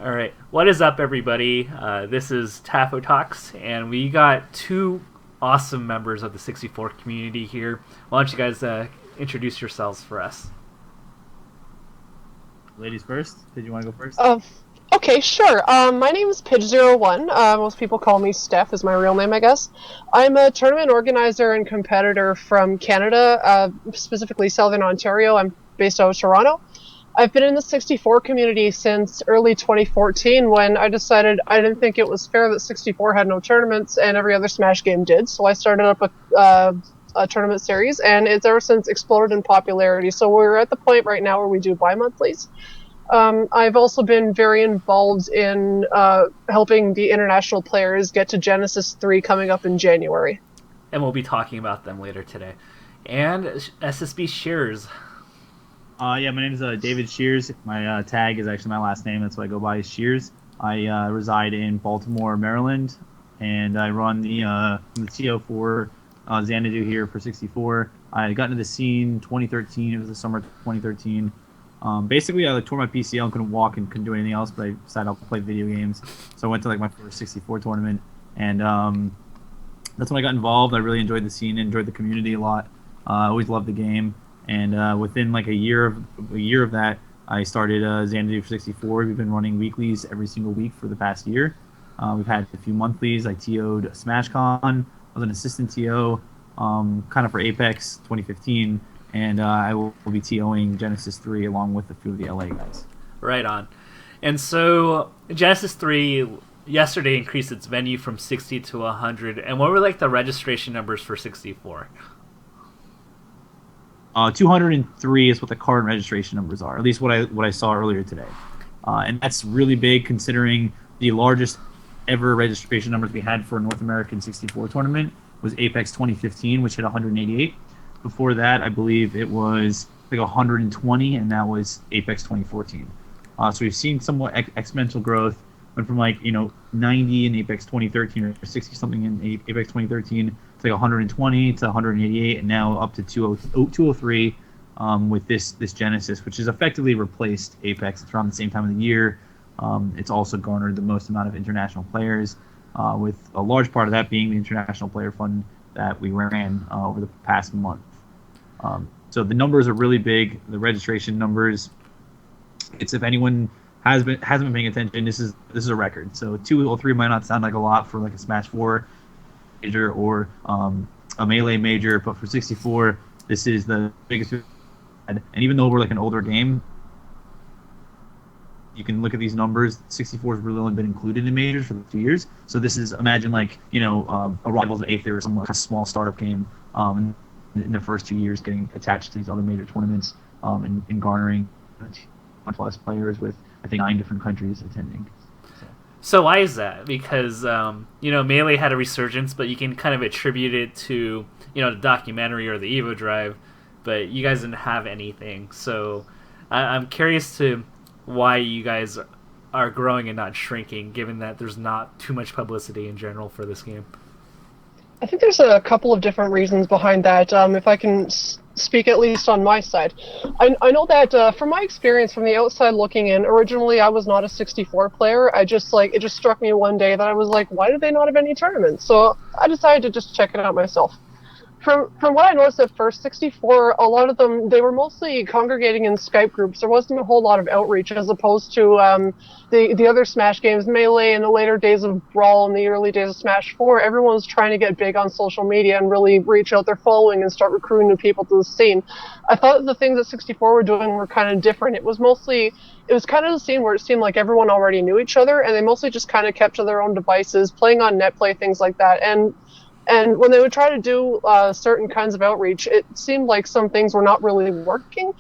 All right. What is up, everybody? This is Tafo Talks, and we got two awesome members of the 64 community here. Why don't you guys introduce yourselves for us? Ladies first. Did you want to go first? Okay, sure. My name is Pidge01. Most people call me Steph, is my real name, I guess. I'm a tournament organizer and competitor from Canada, specifically Southern Ontario. I'm based out of Toronto. I've been in the 64 community since early 2014 when I decided I didn't think it was fair that 64 had no tournaments and every other Smash game did. So I started up a tournament series, and it's ever since exploded in popularity. So we're at the point right now where we do bi-monthlies. I've also been very involved in helping the international players get to Genesis 3 coming up in January. And we'll be talking about them later today. And Sbshears. Yeah, my name is David Shears. My tag is actually my last name. That's what I go by, Shears. I reside in Baltimore, Maryland, and I run the TO for Xanadu here for 64. I got into the scene 2013. It was the summer of 2013. Basically, I tore my PCL and couldn't walk and couldn't do anything else, but I decided I'll play video games. So I went to my first 64 tournament, and that's when I got involved. I really enjoyed the scene, enjoyed the community a lot. I always loved the game. And within a year of that, I started Xanadu for 64. We've been running weeklies every single week for the past year. We've had a few monthlies. I TO'd SmashCon. I was an assistant TO, kind of for Apex 2015, and I will be TOing Genesis 3 along with a few of the LA guys. Right on. And so Genesis 3 yesterday increased its venue from 60 to 100. And what were the registration numbers for 64? 203 is what the current registration numbers are, at least what I saw earlier today. And that's really big considering the largest ever registration numbers we had for a North American 64 tournament was Apex 2015, which hit 188. Before that, I believe it was 120, and that was Apex 2014. So we've seen somewhat exponential growth. Went from 90 in Apex 2013 or 60 something in Apex 2013 to 120 to 188, and now up to 203 with this Genesis, which has effectively replaced Apex. It's around the same time of the year. It's also garnered the most amount of international players, with a large part of that being the international player fund that we ran over the past month. So the numbers are really big. The registration numbers. It's if anyone hasn't been paying attention, this is a record. So 203 might not sound like a lot for a Smash 4 major or a Melee major, but for 64, this is the biggest we've had. And even though we're an older game, you can look at these numbers. 64 has really only been included in majors for 2 years. So this is, imagine a Rivals of 8th or some small startup game in the first 2 years getting attached to these other major tournaments and garnering plus players with, I think, 9 different countries attending. So why is that? Because Melee had a resurgence, but you can kind of attribute it to the documentary or the Evo Drive, but you guys didn't have anything. So I'm curious to why you guys are growing and not shrinking, given that there's not too much publicity in general for this game. I think there's a couple of different reasons behind that. If I can speak at least on my side, I know that from my experience from the outside looking in, originally I was not a 64 player. It just struck me one day that I was like, why do they not have any tournaments? So I decided to just check it out myself. From what I noticed at first, 64, a lot of them, they were mostly congregating in Skype groups. There wasn't a whole lot of outreach as opposed to the other Smash games, Melee in the later days of Brawl and the early days of Smash 4. Everyone was trying to get big on social media and really reach out their following and start recruiting new people to the scene. I thought the things that 64 were doing were kind of different. It was kind of the scene where it seemed like everyone already knew each other, and they mostly just kind of kept to their own devices, playing on net play, things like that. And when they would try to do certain kinds of outreach, it seemed like some things were not really working.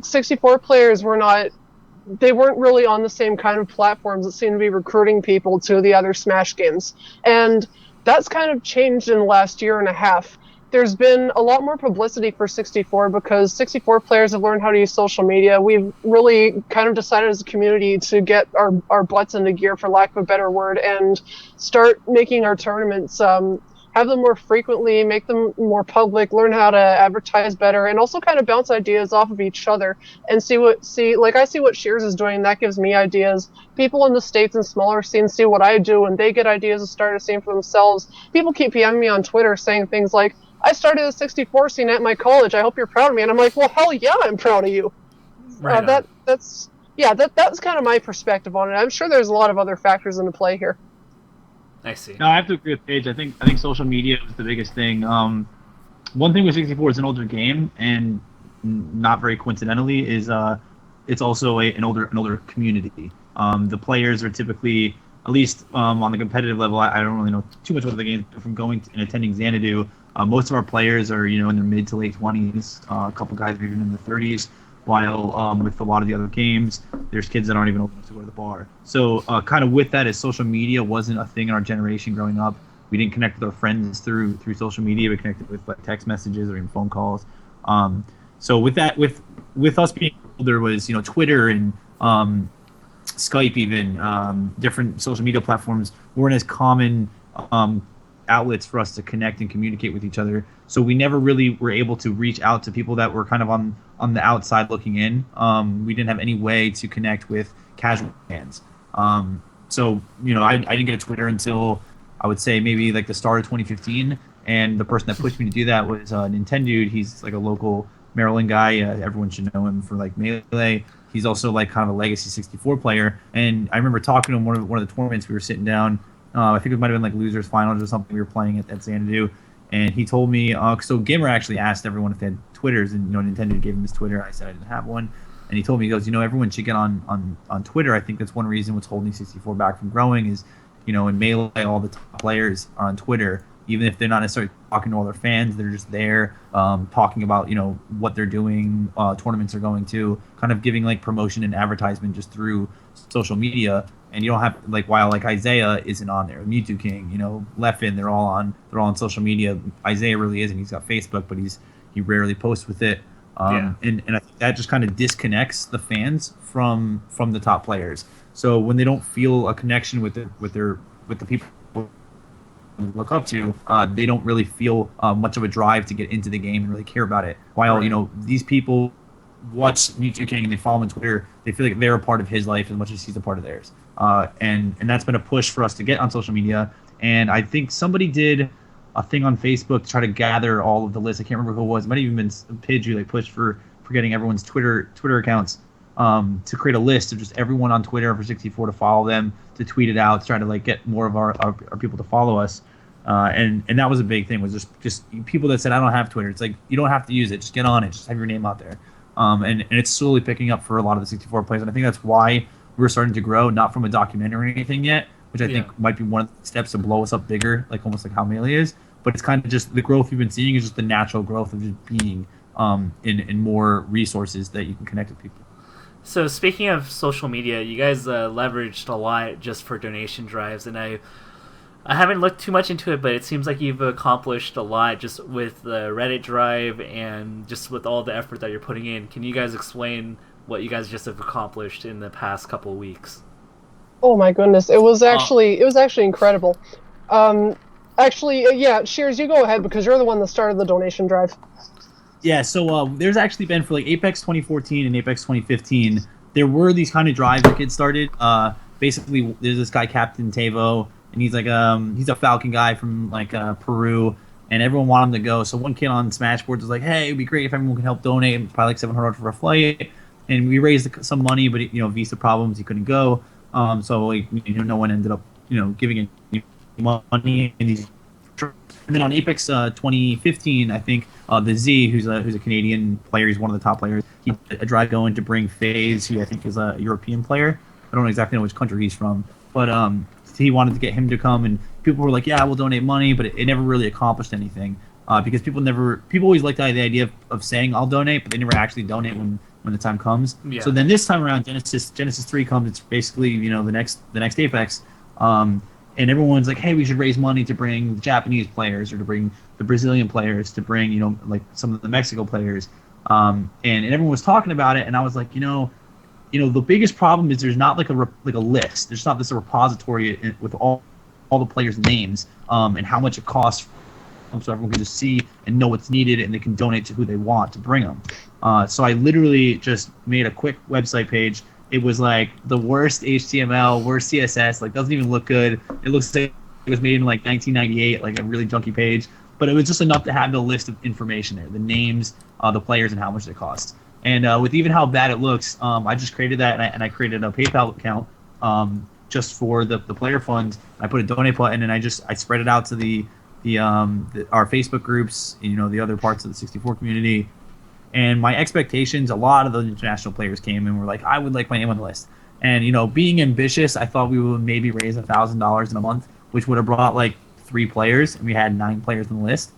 64 players weren't really on the same kind of platforms that seemed to be recruiting people to the other Smash games. And that's kind of changed in the last year and a half. There's been a lot more publicity for 64 because 64 players have learned how to use social media. We've really kind of decided as a community to get our butts into gear, for lack of a better word, and start making our tournaments have them more frequently, make them more public, learn how to advertise better, and also kind of bounce ideas off of each other and like I see what Shears is doing, that gives me ideas. People in the States and smaller scenes see what I do and they get ideas to start a scene for themselves. People keep PMing me on Twitter saying things like, I started a 64 scene at my college, I hope you're proud of me. And I'm like, well, hell yeah, I'm proud of you. Right That's kind of my perspective on it. I'm sure there's a lot of other factors into play here. I see. No, I have to agree with Paige. I think social media is the biggest thing. One thing with 64 is an older game, and not very coincidentally, is it's also an older community. The players are typically, at least on the competitive level, I don't really know too much about the game from going and attending Xanadu. Most of our players are in their mid to late 20s. A couple guys are even in the 30s. While with a lot of the other games, there's kids that aren't even old enough to go to the bar. So kind of with that, as social media wasn't a thing in our generation growing up, we didn't connect with our friends through social media. We connected with like text messages or even phone calls. So with that, with us being older, was Twitter and Skype, even different social media platforms weren't as common outlets for us to connect and communicate with each other. So we never really were able to reach out to people that were kind of on the outside looking in. We didn't have any way to connect with casual fans. So I didn't get a Twitter until I would say maybe like the start of 2015. And the person that pushed me to do that was Nintendo. He's like a local Maryland guy. Everyone should know him for like Melee. He's also like kind of a legacy 64 player. And I remember talking to him one of the tournaments. We were sitting down. I think it might have been like losers finals or something. We were playing at Xanadu, and he told me. So Gamer actually asked everyone if they had Twitters, and Nintendo gave him his Twitter. I said I didn't have one, and he told me, he goes, everyone should get on Twitter. I think that's one reason what's holding 64 back from growing is, in Melee, all the top players are on Twitter, even if they're not necessarily talking to all their fans. They're just there talking about what they're doing, tournaments they're going to, kind of giving like promotion and advertisement just through social media. And you don't have while Isaiah isn't on there, Mewtwo King, Leffen, they're all on social media. Isaiah really isn't. He's got Facebook, but he rarely posts with it. And I think that just kind of disconnects the fans from the top players. So when they don't feel a connection with the people they look up to, they don't really feel much of a drive to get into the game and really care about it. While these people watch Mewtwo King and they follow him on Twitter, they feel like they're a part of his life as much as he's a part of theirs. And that's been a push for us to get on social media. And I think somebody did a thing on Facebook to try to gather all of the lists. I can't remember who it was. It might have even been Pidge who pushed for getting everyone's Twitter accounts to create a list of just everyone on Twitter for 64 to follow them, to tweet it out, to try to get more of our people to follow us. And that was a big thing, was just people that said, I don't have Twitter. It's like, you don't have to use it. Just get on it. Just have your name out there. And it's slowly picking up for a lot of the 64 players. And I think that's why we're starting to grow, not from a documentary or anything yet, which I think might be one of the steps to blow us up bigger, almost like how Melee is. But it's kind of just the growth we've been seeing is just the natural growth of just being in more resources that you can connect with people. So speaking of social media, you guys leveraged a lot just for donation drives, and I haven't looked too much into it, but it seems like you've accomplished a lot just with the Reddit drive and just with all the effort that you're putting in. Can you guys explain what you guys just have accomplished in the past couple of weeks? Oh my goodness, it was actually incredible. Shears, you go ahead because you're the one that started the donation drive. Yeah, so there's actually been for Apex 2014 and Apex 2015, there were these kind of drives that kids started. Basically, there's this guy, Captain Tafo, and he's he's a Falcon guy from Peru, and everyone wanted him to go. So one kid on Smashboards was like, "Hey, it'd be great if everyone can help donate, probably $700 for a flight." And we raised some money, but visa problems, he couldn't go. So no one ended up giving any money. And then on Apex 2015, I think the Z, who's a Canadian player, he's one of the top players. He did a drive going to bring FaZe, who I think is a European player. I don't exactly know which country he's from, but he wanted to get him to come, and people were like, "Yeah, we'll donate money," but it never really accomplished anything because people always liked the idea of saying I'll donate, but they never actually donate when the time comes. Yeah. So then this time around, Genesis 3 comes. It's basically the next Apex. And everyone's like, hey, we should raise money to bring the Japanese players or to bring the Brazilian players, to bring, some of the Mexico players. And everyone was talking about it. And I was like, the biggest problem is there's not a list. There's not this repository with all the players' names and how much it costs so everyone can just see and know what's needed, and they can donate to who they want to bring them. So I literally just made a quick website page. It was like the worst HTML, worst CSS, like doesn't even look good. It looks like it was made in like 1998, like a really junky page. But it was just enough to have the list of information there, the names, the players, and how much it costs. And with even how bad it looks, I just created that, and I created a PayPal account just for the player fund. I put a donate button, and I spread it out to our Facebook groups, the other parts of the 64 community. And my expectations, a lot of the international players came and were like, I would like my name on the list. And, being ambitious, I thought we would maybe raise $1,000 in a month, which would have brought like 3 players, and we had 9 players on the list.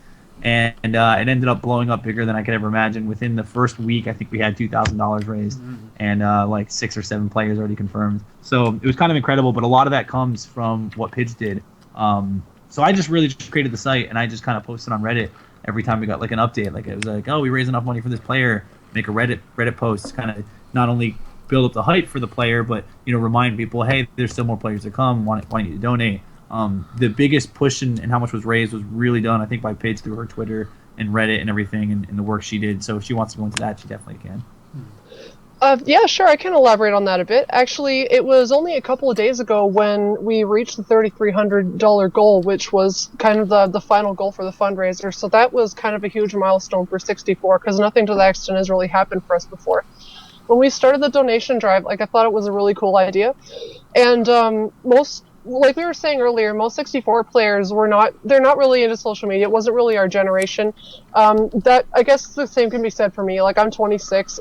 And it ended up blowing up bigger than I could ever imagine. Within the first week, I think we had $2,000 raised, and like 6 or 7 players already confirmed. So it was kind of incredible, but a lot of that comes from what Pidge did. So I just really just created the site, and I just kind of posted on Reddit every time we got like an update. Like it was like, oh, we raised enough money for this player. Make a Reddit post, kind of not only build up the hype for the player, but remind people, hey, there's still more players to come. Want you to donate. The biggest push in how much was raised was really done, I think, by Paige through her Twitter and Reddit and everything, and the work she did. So if she wants to go into that, she definitely can. Yeah, sure. I can elaborate on that a bit. Actually, it was only a couple of days ago when we reached the $3,300 goal, which was kind of the final goal for the fundraiser. So that was kind of a huge milestone for 64, because nothing to that extent has really happened for us before. When we started the donation drive, I thought it was a really cool idea. And like we were saying earlier, most 64 players they're not really into social media. It wasn't really our generation. That, I guess the same can be said for me. Like, I'm 26.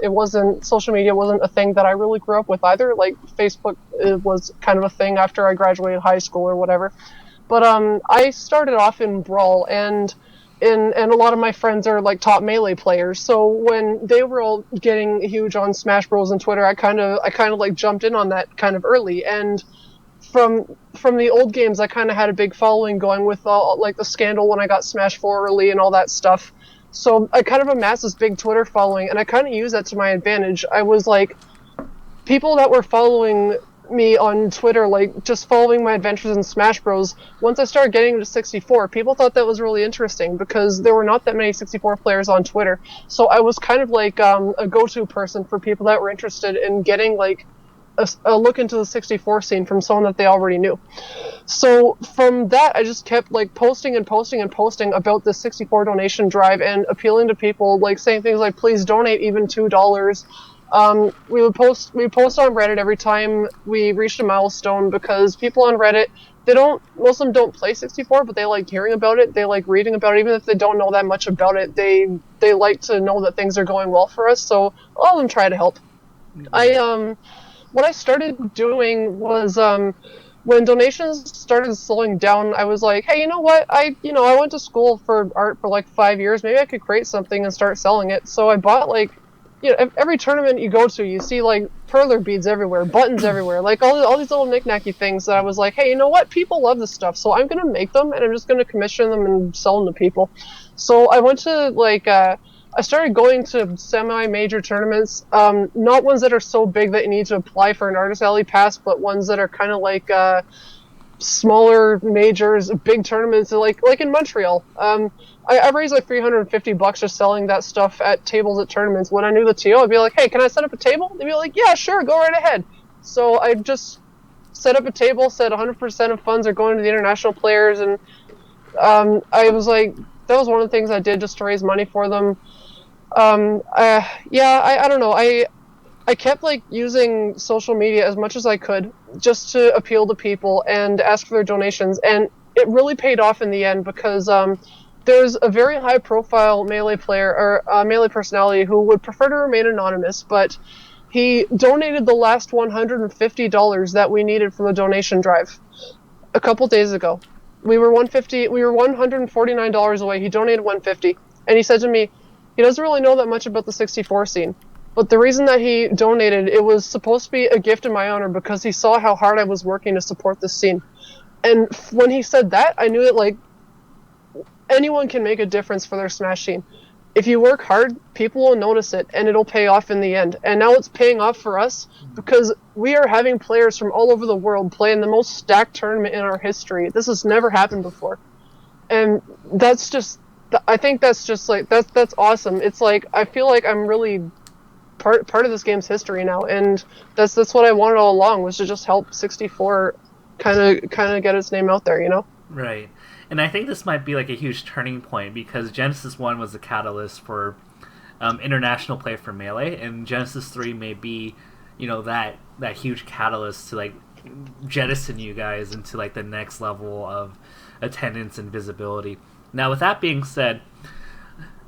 Social media wasn't a thing that I really grew up with either. Like, Facebook was kind of a thing after I graduated high school or whatever. But I started off in Brawl, and a lot of my friends are like top Melee players. So when they were all getting huge on Smash Bros and Twitter, I kind of like jumped in on that kind of early. And from the old games, I kind of had a big following going with like the scandal when I got Smash 4 early and all that stuff. So I kind of amassed this big Twitter following, and I kind of used that to my advantage. I was like, people that were following me on Twitter, like just following my adventures in Smash Bros. Once I started getting into 64, people thought that was really interesting because there were not that many 64 players on Twitter. So I was kind of like a go-to person for people that were interested in getting like a look into the 64 scene from someone that they already knew. So from that, I just kept like posting about the 64 donation drive and appealing to people, like saying things like, please donate even $2. We post on Reddit every time we reached a milestone, because people on Reddit, most of them don't play 64, but they like hearing about it, they like reading about it, even if they don't know that much about it, they like to know that things are going well for us, so all of them try to help. What I started doing was, when donations started slowing down, I was like, hey, you know what? I went to school for art for like 5 years. Maybe I could create something and start selling it. So I bought like, every tournament you go to, you see like perler beads everywhere, buttons everywhere, like all these little knick-knacky things that I was like, hey, you know what? People love this stuff, so I'm gonna make them and I'm just gonna commission them and sell them to people. So I went to like, I started going to semi-major tournaments, not ones that are so big that you need to apply for an Artist Alley pass, but ones that are kind of like smaller majors, big tournaments, like in Montreal. I raised like $350 just selling that stuff at tables at tournaments. When I knew the TO, I'd be like, hey, can I set up a table? They'd be like, yeah, sure, go right ahead. So I just set up a table, said 100% of funds are going to the international players, and I was like, that was one of the things I did just to raise money for them. I don't know. I kept like using social media as much as I could just to appeal to people and ask for their donations, and it really paid off in the end, because there's a very high profile Melee player or Melee personality who would prefer to remain anonymous, but he donated the last $150 that we needed from the donation drive a couple days ago. We were $149 away. He donated $150, and he said to me, he doesn't really know that much about the 64 scene, but the reason that he donated, it was supposed to be a gift in my honor, because he saw how hard I was working to support this scene. And when he said that, I knew that like anyone can make a difference for their Smash scene. If you work hard, people will notice it, and it'll pay off in the end. And now it's paying off for us, because we are having players from all over the world play in the most stacked tournament in our history. This has never happened before. And that's just I think that's just like that's awesome. It's like I feel like I'm really part of this game's history now, and that's what I wanted all along, was to just help 64 kind of get its name out there, you know? Right. And I think this might be like a huge turning point because Genesis 1 was the catalyst for international play for Melee, and Genesis 3 may be, that huge catalyst to like jettison you guys into like the next level of attendance and visibility. Now, with that being said,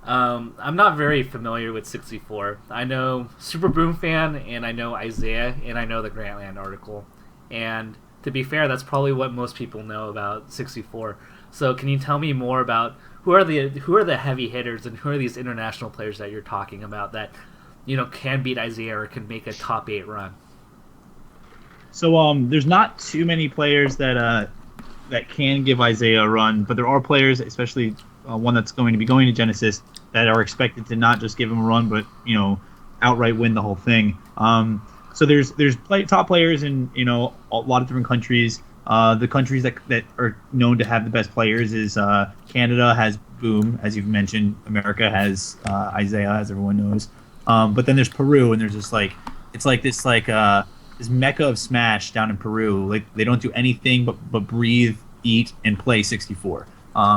I'm not very familiar with 64. I know Super Boom Fan, and I know Isaiah, and I know the Grantland article. And to be fair, that's probably what most people know about 64. So can you tell me more about who are the heavy hitters and who are these international players that you're talking about that can beat Isaiah or can make a top 8 run? So there's not too many players that can give Isaiah a run, but there are players, especially one that's going to be going to Genesis, that are expected to not just give him a run, but outright win the whole thing. So there's top players in a lot of different countries. The countries that are known to have the best players is Canada has Boom, as you've mentioned. America has Isaiah, as everyone knows. But then there's Peru, and there's this this mecca of Smash down in Peru. Like, they don't do anything but breathe, eat, and play 64.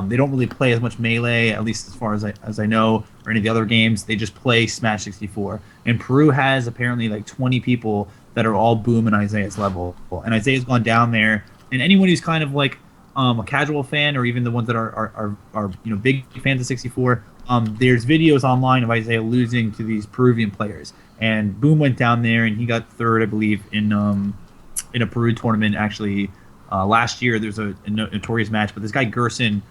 They don't really play as much Melee, at least as far as I know, or any of the other games. They just play Smash 64. And Peru has apparently like 20 people that are all Boom and Isaiah's level. And Isaiah's gone down there. And anyone who's kind of like a casual fan, or even the ones that are big fans of 64, there's videos online of Isaiah losing to these Peruvian players. And Boom went down there and he got third, I believe, in a Peru tournament actually. Last year, there's a notorious match, but this guy Gerson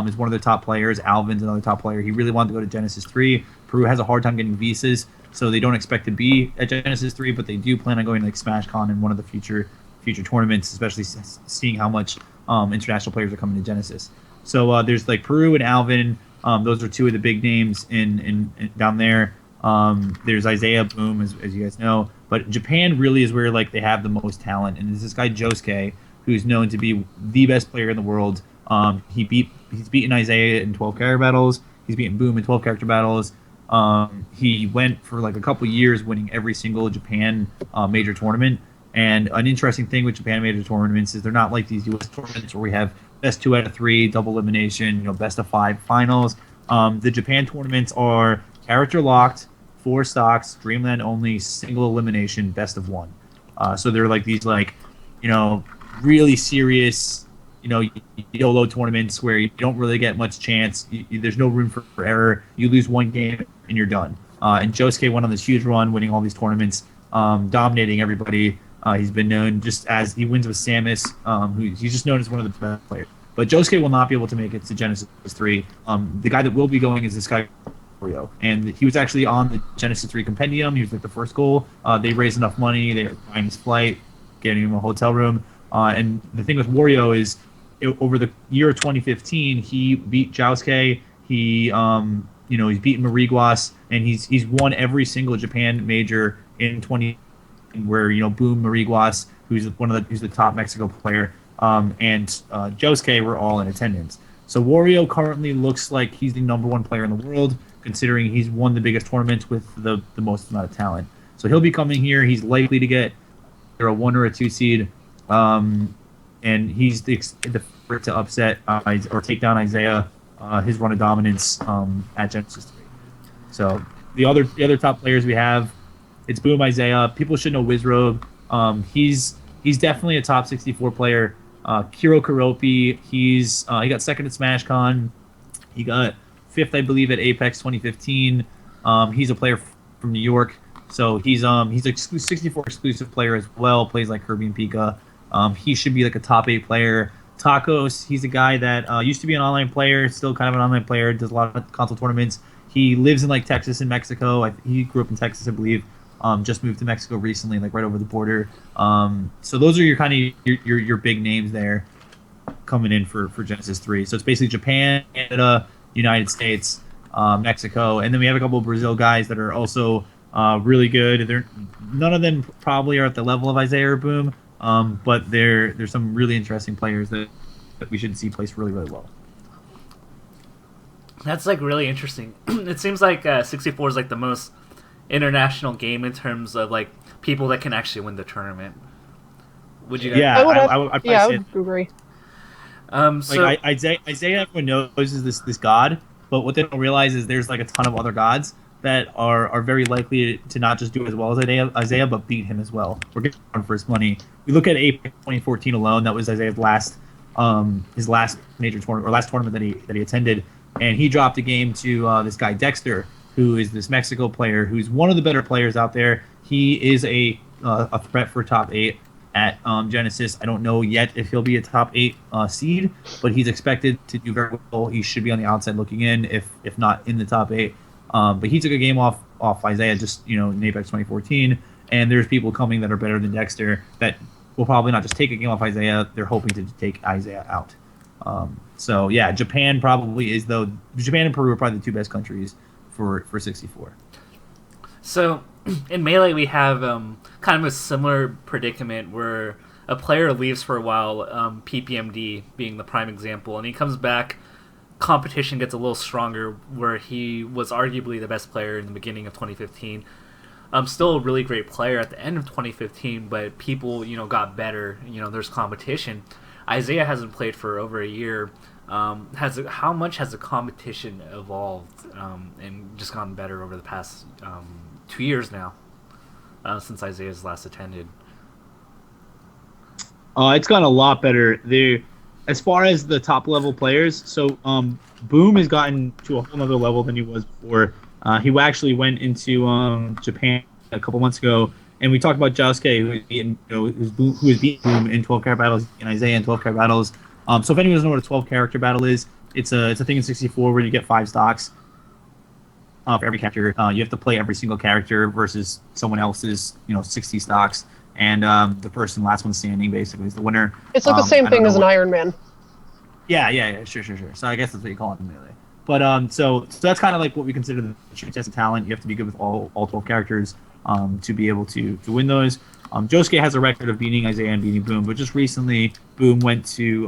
is one of the top players. Alvin's another top player. He really wanted to go to Genesis 3. Peru has a hard time getting visas, so they don't expect to be at Genesis 3, but they do plan on going to like SmashCon in one of the future tournaments, especially seeing how much international players are coming to Genesis. So there's like Peru and Alvin. Those are two of the big names in down there. There's Isaiah, Boom, as you guys know. But Japan really is where like they have the most talent, and there's this guy Josuke, who's known to be the best player in the world. He's beaten Isaiah in 12 character battles. He's beaten Boom in 12 character battles. He went for like a couple years winning every single Japan major tournament. And an interesting thing with Japan major tournaments is they're not like these US tournaments where we have best 2 out of 3, double elimination, best of 5 finals. The Japan tournaments are character locked, 4 stocks, Dreamland only, single elimination, best of 1. So they're like these really serious, YOLO tournaments where you don't really get much chance. There's no room for error. You lose one game and you're done. And Josuke went on this huge run, winning all these tournaments, dominating everybody. He's been known just as he wins with Samus, he's just known as one of the best players. But Josuke will not be able to make it to Genesis 3. The guy that will be going is this guy, Wario. And he was actually on the Genesis 3 compendium. He was like the first goal. They raised enough money. They were buying his flight, getting him a hotel room. And the thing with Wario is, over the year of 2015, he beat Josuke. He's beaten Mariguas, and he's won every single Japan major in 20, where Boom, Mariguas, who's the top Mexico player, and Josuke were all in attendance. So Wario currently looks like he's the number 1 player in the world, considering he's won the biggest tournaments with the most amount of talent. So he'll be coming here. He's likely to get either a 1 or a 2 seed. And he's the favorite to upset or take down Isaiah, his run of dominance at Genesis 3. So the other top players we have, it's Boom, Isaiah. People should know Wizrobe. He's definitely a top 64 player. Kiro Karopi, he got second at SmashCon. He got 5th, I believe, at Apex 2015. He's a player from New York, so he's a 64 exclusive player as well. Plays like Kirby and Pika. He should be like a top 8 player. Tacos, he's a guy that used to be an online player, still kind of an online player, does a lot of console tournaments. He lives in like Texas and Mexico. He grew up in Texas, I believe. Just moved to Mexico recently, like right over the border. So those are your big names there coming in for Genesis 3. So it's basically Japan, Canada, United States, Mexico, and then we have a couple of Brazil guys that are also really good. None of them probably are at the level of Isaiah or Boom. But there's some really interesting players that we should see place really, really well. That's like really interesting. It seems like 64 is like the most international game in terms of like people that can actually win the tournament. Would you? Yeah, I would probably I say would agree. So like Isaiah everyone knows is this god, but what they don't realize is there's like a ton of other gods that are very likely to not just do as well as Isaiah, but beat him as well. We're getting on for his money. We look at Apex 2014 alone. That was Isaiah's last major tournament or last tournament that he attended, and he dropped a game to this guy Dexter, who is this Mexico player who's one of the better players out there. He is a threat for top 8 at Genesis. I don't know yet if he'll be a top 8 seed, but he's expected to do very well. He should be on the outside looking in, if not in the top 8. But he took a game off Isaiah just in Apex 2014, and there's people coming that are better than Dexter that will probably not just take a game off Isaiah. They're hoping to take Isaiah out. So yeah, Japan probably is though. Japan and Peru are probably the 2 best countries for 64. So in Melee we have kind of a similar predicament where a player leaves for a while, PPMD being the prime example, and he comes back. Competition gets a little stronger, where he was arguably the best player in the beginning of 2015. Still a really great player at the end of 2015, but people got better. There's competition. Isaiah hasn't played for over a year. How much has the competition evolved and just gotten better over the past 2 years now, since Isaiah's last attended? It's gotten a lot better. As far as the top level players, so Boom has gotten to a whole nother level than he was before. He actually went into Japan a couple months ago, and we talked about Josuke, who has beaten Boom in 12 character battles, and Isaiah in 12 character battles. So if anyone doesn't know what a 12 character battle is, it's a thing in 64 where you get 5 stocks for every character. You have to play every single character versus someone else's 60 stocks. And the last one standing, basically, is the winner. It's like the same thing as an Iron Man. Yeah, sure. So I guess that's what you call it in Melee. But so that's kind of like what we consider the true test of talent. You have to be good with all 12 characters to be able to win those. Josuke has a record of beating Isaiah and beating Boom, but just recently, Boom went to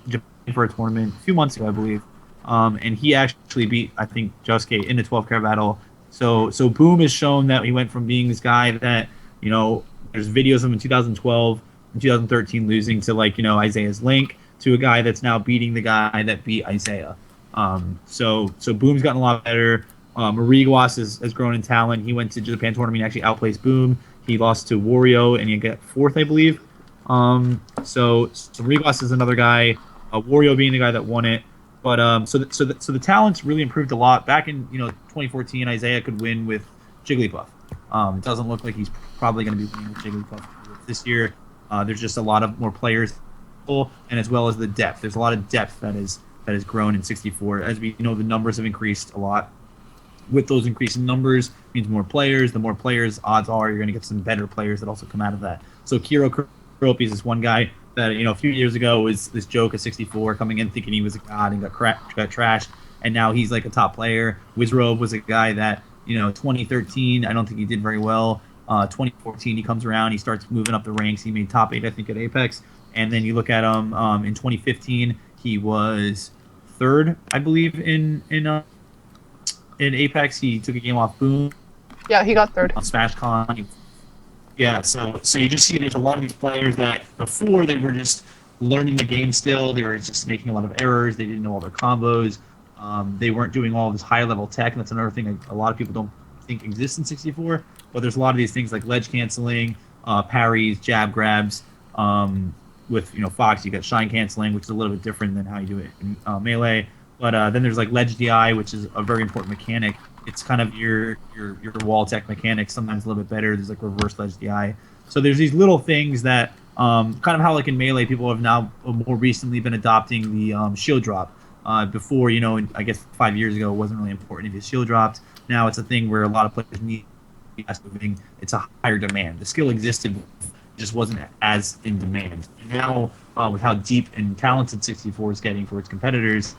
Japan for a tournament a few months ago, I believe, and he actually beat, I think, Josuke in the 12-character battle. So Boom has shown that he went from being this guy that there's videos of him in 2012 and 2013 losing to Isaiah's Link, to a guy that's now beating the guy that beat Isaiah. So Boom's gotten a lot better. Mariguas has grown in talent. He went to Japan tournament and actually outplaced Boom. He lost to Wario and he got 4th, I believe. So Mariguas is another guy. Wario being the guy that won it. But so the talent's really improved a lot. Back in 2014, Isaiah could win with Jigglypuff. It doesn't look like he's probably going to be winning with Jigglypuff this year. There's just a lot of more players, and as well as the depth. There's a lot of depth that has grown in 64. As we know, the numbers have increased a lot. With those increasing numbers means more players. The more players, odds are you're going to get some better players that also come out of that. So Kiro Kuropi is this one guy that a few years ago was this joke at 64, coming in thinking he was a god and got trashed, and now he's like a top player. Wizrobe was a guy that 2013, I don't think he did very well. 2014, he comes around, he starts moving up the ranks. He made top 8, I think, at Apex. And then you look at him in 2015, he was 3rd, I believe, in Apex. He took a game off Boom. Yeah, he got 3rd. On SmashCon. Yeah, so you just see there's a lot of these players that before they were just learning the game still. They were just making a lot of errors. They didn't know all their combos. They weren't doing all this high-level tech, and that's another thing a lot of people don't think exists in 64. But there's a lot of these things like ledge canceling, parries, jab grabs. With Fox, you got shine canceling, which is a little bit different than how you do it in Melee. But then there's like ledge DI, which is a very important mechanic. It's kind of your wall tech mechanic, sometimes a little bit better. There's like reverse ledge DI. So there's these little things that kind of how like in Melee, people have now more recently been adopting the shield drop. Before, I guess 5 years ago, it wasn't really important if you shield dropped. Now it's a thing where a lot of players need fast moving. It's a higher demand. The skill existed, just wasn't as in demand. Now, with how deep and talented 64 is getting for its competitors,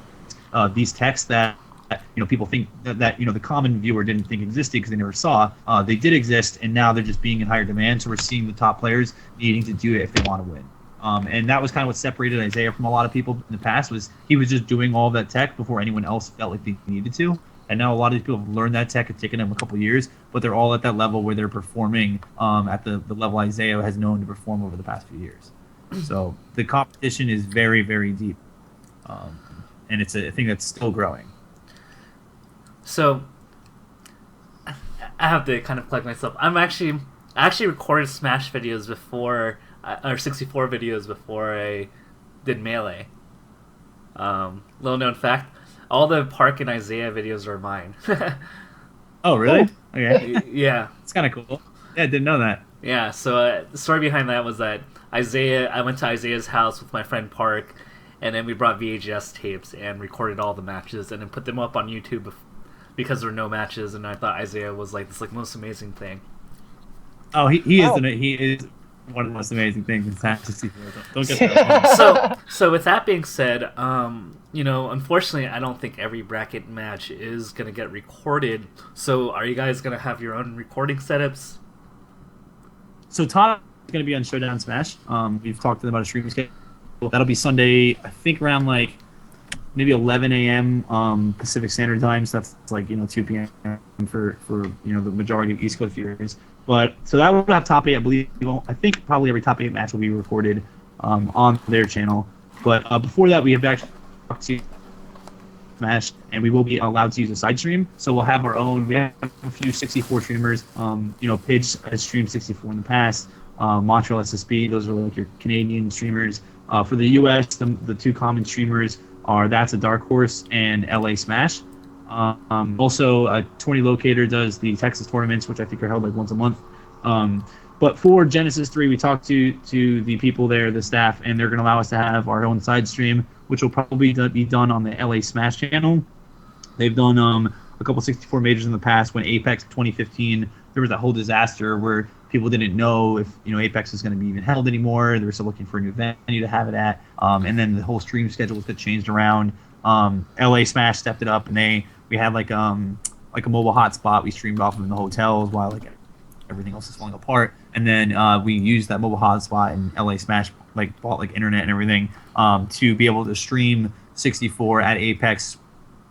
these techs that people think that the common viewer didn't think existed because they never saw, they did exist, and now they're just being in higher demand. So we're seeing the top players needing to do it if they want to win. And that was kind of what separated Isaiah from a lot of people in the past, was he was just doing all that tech before anyone else felt like they needed to. And now a lot of these people have learned that tech. It's taken them a couple of years, but they're all at that level where they're performing at the level Isaiah has known to perform over the past few years. So the competition is very, very deep. And it's a thing that's still growing. So I have to kind of plug myself. I actually recorded Smash videos before, or 64 videos before I did Melee. Little known fact, all the Park and Isaiah videos are mine. Oh, really? Okay. Yeah. It's kind of cool. Yeah, I didn't know that. Yeah, so the story behind that was that I went to Isaiah's house with my friend Park, and then we brought VHS tapes and recorded all the matches and then put them up on YouTube because there were no matches, and I thought Isaiah was like this most amazing thing. Oh, he is one of the most amazing things in fantasy. Don't get that wrong. So with that being said, unfortunately, I don't think every bracket match is gonna get recorded. So are you guys gonna have your own recording setups? So Todd is going to be on Showdown Smash. We've talked to them about a stream schedule. That'll be Sunday, I think around maybe 11 a.m. Pacific Standard Time. So that's 2 p.m. for the majority of East Coast viewers. But so that will have top 8. I believe. I think probably every top 8 match will be recorded on their channel. But before that, we have actually talked to Smash, and we will be allowed to use a side stream. So we'll have our own. We have a few 64 streamers. Pidge has streamed 64 in the past. Montreal SSB, those are your Canadian streamers. For the US, the two common streamers are That's a Dark Horse and LA Smash. Also, 20 Locator does the Texas tournaments, which I think are held once a month. But for Genesis 3, we talked to the people there, the staff, and they're going to allow us to have our own side stream, which will probably be done on the LA Smash channel. They've done a couple 64 majors in the past. When Apex 2015, there was that whole disaster where people didn't know if Apex was going to be even held anymore. They were still looking for a new venue to have it at, and then the whole stream schedule was changed around. LA Smash stepped it up, and we had a mobile hotspot we streamed off of in the hotels while everything else is falling apart. And then we used that mobile hotspot, and LA Smash bought internet and everything to be able to stream 64 at Apex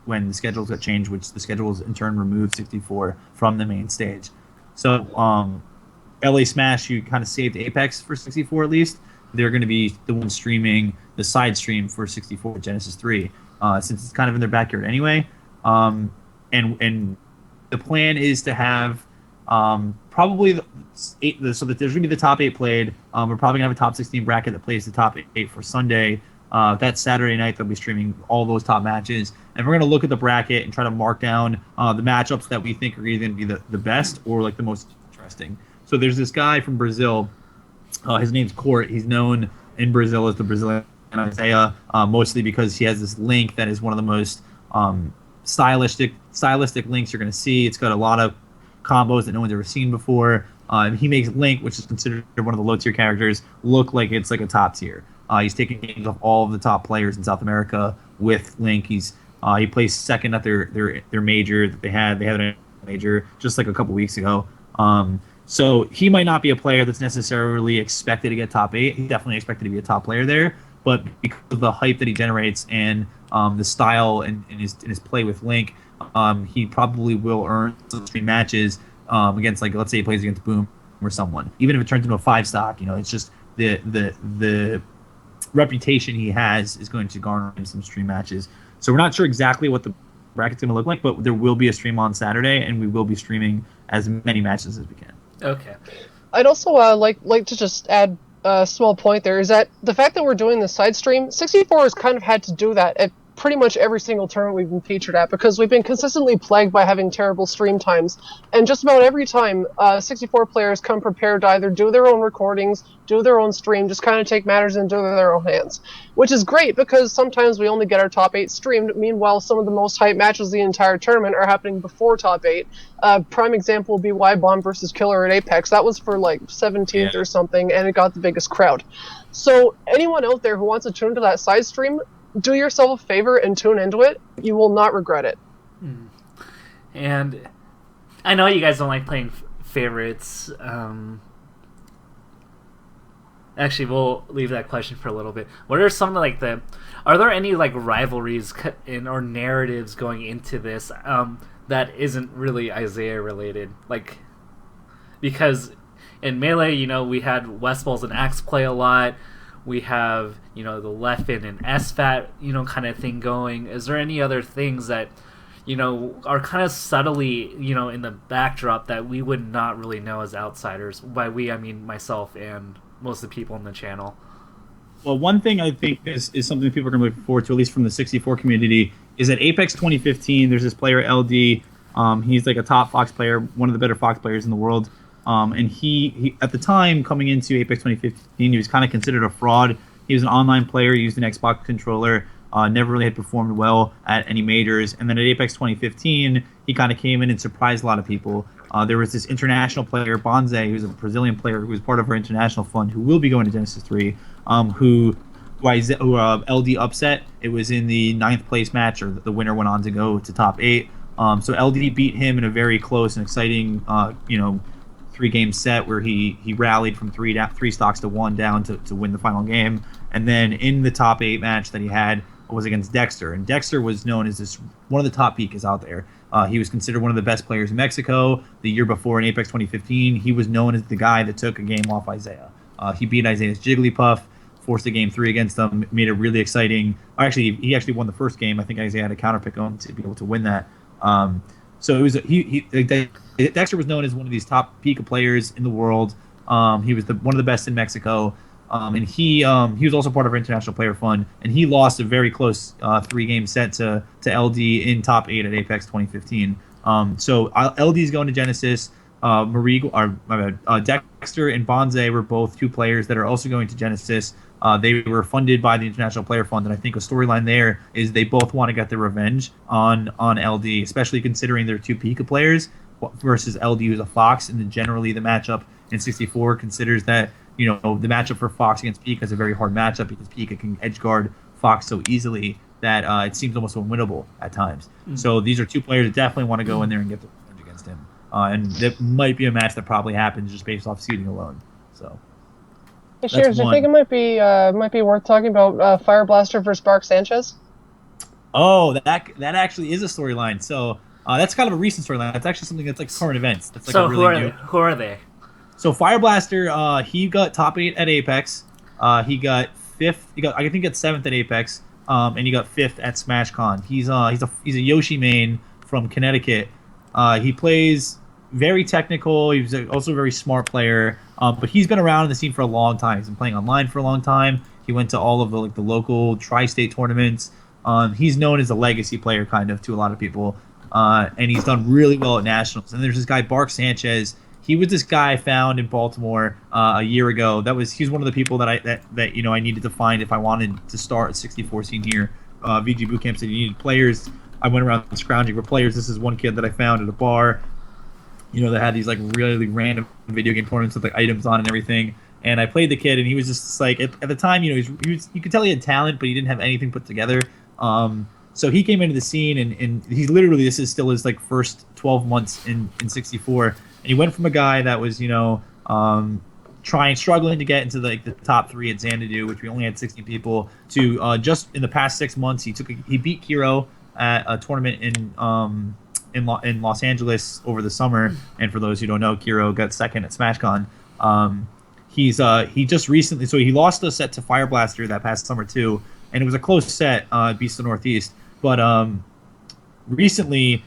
when the schedules got changed, which the schedules in turn removed 64 from the main stage. So LA Smash, you kind of saved Apex for 64 at least. They're going to be the ones streaming the side stream for 64 Genesis 3, since it's kind of in their backyard anyway. And the plan is to have probably so that there's going to be the top 8 played. We're probably going to have a top 16 bracket that plays the top 8 for Sunday. That Saturday night, they'll be streaming all those top matches. And we're going to look at the bracket and try to mark down the matchups that we think are either going to be the best or the most interesting. So there's this guy from Brazil. His name's Court. He's known in Brazil as the Brazilian Isaiah, mostly because he has this link that is one of the most stylistic links you're going to see. It's got a lot of combos that no one's ever seen before. He makes Link, which is considered one of the low-tier characters, look like it's a top tier. He's taking games off all of the top players in South America with Link. He placed second at their major that they had. They had a major just a couple weeks ago. So he might not be a player that's necessarily expected to get top 8. He's definitely expected to be a top player there. But because of the hype that he generates and the style and his play with Link, he probably will earn some stream matches against, let's say he plays against Boom or someone. Even if it turns into a 5-stock, it's just the reputation he has is going to garner him some stream matches. So we're not sure exactly what the bracket's going to look like, but there will be a stream on Saturday, and we will be streaming as many matches as we can. Okay. I'd also like to just add a small point there, is that the fact that we're doing the side stream, 64 has kind of had to do that at pretty much every single tournament we've been featured at, because we've been consistently plagued by having terrible stream times. And just about every time, 64 players come prepared to either do their own recordings, do their own stream, just kind of take matters into their own hands. Which is great, because sometimes we only get our top 8 streamed. Meanwhile, some of the most hype matches of the entire tournament are happening before top 8. Prime example would be Y-Bomb versus Killer at Apex. That was for 17th or something, and it got the biggest crowd. So anyone out there who wants to tune to that side stream, do yourself a favor and tune into it. You will not regret it. And I know you guys don't like playing favorites. Actually, we'll leave that question for a little bit. What are some of like are there any like rivalries or narratives going into this that isn't really Isaiah related? Like, because in Melee, we had Westballs and Axe play a lot. We have, the Leffen and SFAT, kind of thing going. Is there any other things that, are kind of subtly, in the backdrop that we would not really know as outsiders? By we, I mean myself and most of the people in the channel. Well, one thing I think is something that people are going to look forward to, at least from the 64 community, is that Apex 2015, there's this player, LD. He's like a top Fox player, one of the better Fox players in the world. And he at the time, coming into Apex 2015, he was kind of considered a fraud. He was an online player, he used an Xbox controller, never really had performed well at any majors. And then at Apex 2015, he kind of came in and surprised a lot of people. There was this international player, Bonze, who's a Brazilian player who was part of our international fund, who will be going to Genesis 3, who LD upset. It was in the 9th place match, or the winner went on to go to top 8. So LD beat him in a very close and exciting, 3-game set where he rallied from 3 stocks to 1 down to win the final game. And then in the top 8 match that he had was against Dexter. And Dexter was known as one of the top peakers out there. He was considered one of the best players in Mexico. The year before in Apex 2015, he was known as the guy that took a game off Isaiah. He beat Isaiah's Jigglypuff, forced a game 3 against him, made it really exciting. He actually won the first game. I think Isaiah had a counterpick on him to be able to win that. So it was Dexter was known as one of these top Pika players in the world. He was one of the best in Mexico, and he was also part of our international player fund. And he lost a very close 3-game set to LD in top 8 at Apex 2015. So LD is going to Genesis. Dexter and Bonze were both 2 players that are also going to Genesis. They were funded by the International Player Fund, and I think a storyline there is they both want to get their revenge on LD, especially considering they're 2 Pika players versus LD, who's a Fox, and then generally the matchup in 64 considers that the matchup for Fox against Pika is a very hard matchup because Pika can edge guard Fox so easily that it seems almost unwinnable at times. Mm-hmm. So these are 2 players that definitely want to go in there and get the revenge against him, and that might be a match that probably happens just based off seeding alone. So. Hey, Shears, I think it might be worth talking about Fire Blaster versus Bark Sanchez. Oh, that actually is a storyline. So that's kind of a recent storyline. That's actually something that's like current events. That's like so who are they? So Fire Blaster, he got top 8 at Apex. He got 5th. I think he got 7th at Apex. And he got 5th at SmashCon. He's a Yoshi main from Connecticut. He plays very technical. He's also a very smart player. But he's been around in the scene for a long time. He's been playing online for a long time. He went to all of the local tri-state tournaments. He's known as a legacy player, kind of, to a lot of people. And he's done really well at nationals. And there's this guy, Bark Sanchez. He was this guy I found in Baltimore a year ago. He's one of the people that I needed to find if I wanted to start a 64 scene here. VG Bootcamp said you needed players. I went around scrounging for players. This is one kid that I found at a bar. That had these like really random video game tournaments with like items on and everything. And I played the kid, and he was just like at the time, he was you could tell he had talent, but he didn't have anything put together. So he came into the scene, and he's literally, this is still his like first 12 months in 64, and he went from a guy that was struggling to get into the top 3 at Xanadu, which we only had 60 people, to just in the past 6 months he beat Kiro at a tournament in Los Angeles over the summer. And for those who don't know, Kiro got 2nd at SmashCon. He just recently, so he lost a set to Fire Blaster that past summer too, and it was a close set, Beast of the Northeast. But recently,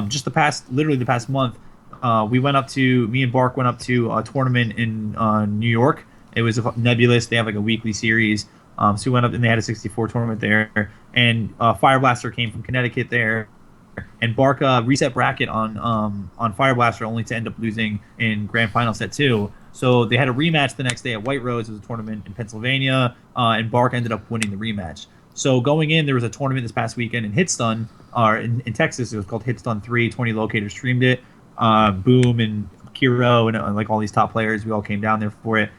just the past month, me and Bark went up to a tournament in New York. It was Nebulous. They have like a weekly series. So we went up and they had a 64 tournament there, and Fire Blaster came from Connecticut there. And Bark reset bracket on Fire Blaster, only to end up losing in Grand Final Set 2. So they had a rematch the next day at White Rose. It was a tournament in Pennsylvania, and Bark ended up winning the rematch. So going in, there was a tournament this past weekend in Hitstun, in Texas. It was called Hitstun 3. 20 locators streamed it. Boom and Kiro and like all these top players, we all came down there for it.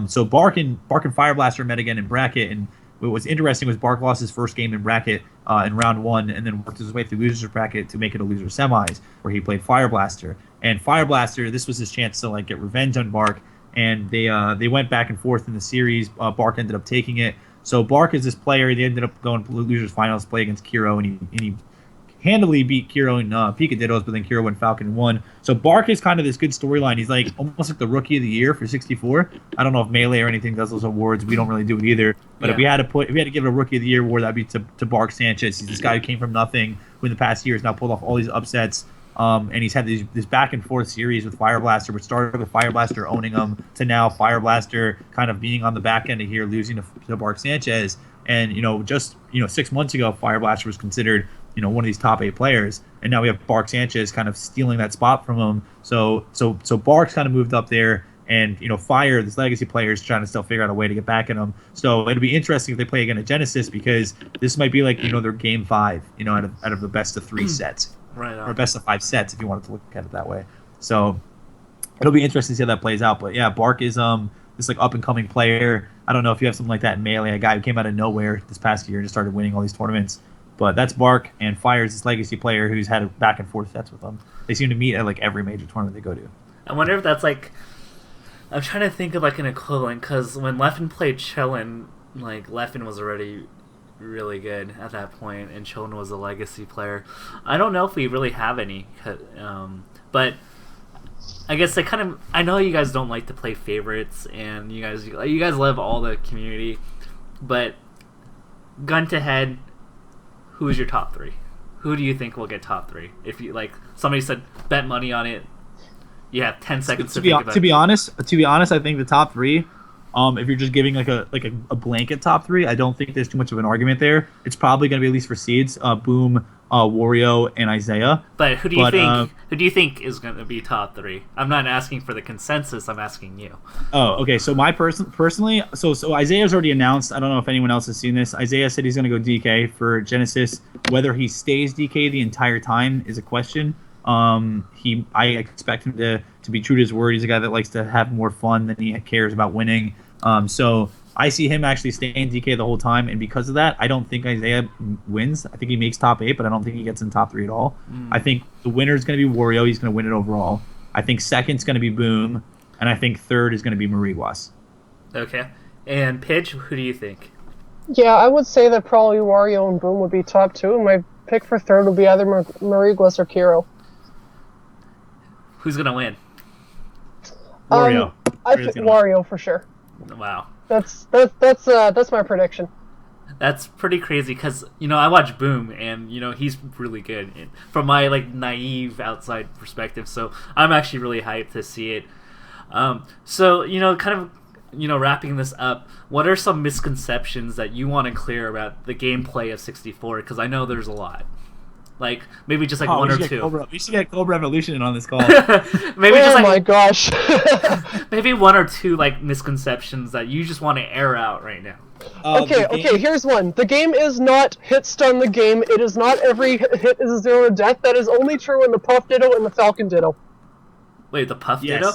So Bark and Fire Blaster met again in bracket, and what was interesting was Bark lost his first game in bracket in round 1, and then worked his way through losers bracket to make it a loser semis, where he played Fire Blaster. And Fire Blaster, this was his chance to like get revenge on Bark, and they went back and forth in the series. Bark ended up taking it. So Bark is this player. They ended up going to losers finals, play against Kiro, and he handily beat Kiro in Picadillos, but then Kiro went Falcon and won. So Bark is kind of this good storyline. He's like almost like the rookie of the year for 64. I don't know if Melee or anything does those awards. We don't really do it either. But if we had to give it a rookie of the year award, that'd be to Bark Sanchez. He's this guy who came from nothing, who in the past year has now pulled off all these upsets. And he's had this back and forth series with Fire Blaster, which started with Fire Blaster owning him to now Fire Blaster kind of being on the back end of here, losing to Bark Sanchez. And just 6 months ago, Fire Blaster was considered one of these top 8 players, and now we have Bark Sanchez kind of stealing that spot from him. So Bark's kind of moved up there, and Fire, this legacy player, is trying to still figure out a way to get back at him. So it'll be interesting if they play again at Genesis, because this might be like their game 5, out of the best of 3 sets, right on. or best of 5 sets if you wanted to look at it that way. So it'll be interesting to see how that plays out. But yeah, Bark is this like up and coming player. I don't know if you have something like that in Melee, a guy who came out of nowhere this past year and just started winning all these tournaments. But that's Bark, and Fire's this legacy player who's had back and forth sets with them. They seem to meet at like every major tournament they go to. I wonder if that's like, I'm trying to think of like an equivalent, because when Leffen played Chillin, like Leffen was already really good at that point, and Chillin was a legacy player. I don't know if we really have any, but I guess I know you guys don't like to play favorites, and you guys love all the community, but gun to head, who's your top 3? Who do you think will get top 3? If you somebody said bet money on it, you have 10 seconds to think about it. To be honest, I think the top 3, if you're just giving like a blanket top 3, I don't think there's too much of an argument there. It's probably going to be, at least for seeds, Boom, Wario, and Isaiah. But who do you think? Who do you think is going to be top 3? I'm not asking for the consensus. I'm asking you. Oh, okay. So personally, so Isaiah's already announced. I don't know if anyone else has seen this. Isaiah said he's going to go DK for Genesis. Whether he stays DK the entire time is a question. I expect him to be true to his word. He's a guy that likes to have more fun than he cares about winning. So I see him actually staying DK the whole time, and because of that, I don't think Isaiah wins. I think he makes top 8, but I don't think he gets in top 3 at all. I think the winner is going to be Wario. He's going to win it overall. I think second's going to be Boom, and I think third is going to be Mariguas. Okay. And Pidge, who do you think? Yeah, I would say that probably Wario and Boom would be top 2, and my pick for third would be either Mariguas or Kiro. Who's going to win? Wario. I think Wario for sure. Wow. That's my prediction. That's pretty crazy, because I watch Boom, and he's really good from my naive outside perspective. So I'm actually really hyped to see it. So kind of wrapping this up, what are some misconceptions that you want to clear about the gameplay of 64? Because I know there's a lot. Maybe just one or two. We should get Cold Revolution on this call. Maybe just my gosh. maybe 1 or 2 misconceptions that you just want to air out right now. Okay, here's one. The game is not hit stun the game. It is not every hit is a 0 to death. That is only true in the Puff Ditto and the Falcon Ditto. Wait, the Puff Ditto?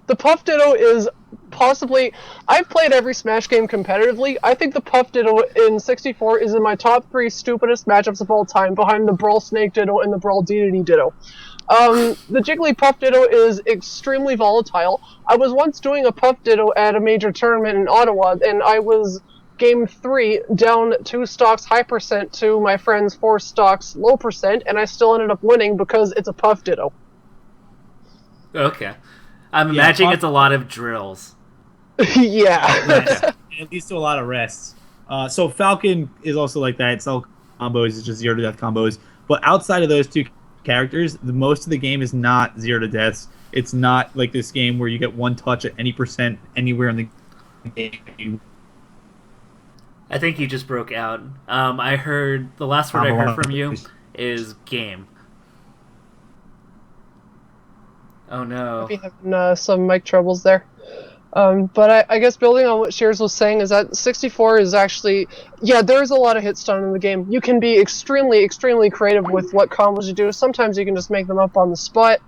The Puff Ditto is possibly... I've played every Smash game competitively. I think the Puff Ditto in 64 is in my top 3 stupidest matchups of all time, behind the Brawl Snake Ditto and the Brawl Dedede Ditto. The Jigglypuff Ditto is extremely volatile. I was once doing a Puff Ditto at a major tournament in Ottawa, and I was game 3 down 2 stocks high percent to my friend's 4 stocks low percent, and I still ended up winning because it's a Puff Ditto. Okay. I'm imagining it's a lot of drills. Yeah. It leads to a lot of rests. So Falcon is also like that. It's all combos. It's just 0 to death combos. But outside of those 2 characters, the most of the game is not 0 to deaths. It's not like this game where you get 1 touch at any percent anywhere in the game. I think you just broke out. I heard the last word I heard from you is game. Oh no. Maybe having some mic troubles there. But I guess building on what Shears was saying is that 64 is actually... Yeah, there's a lot of hit stun in the game. You can be extremely, extremely creative with what combos you do. Sometimes you can just make them up on the spot.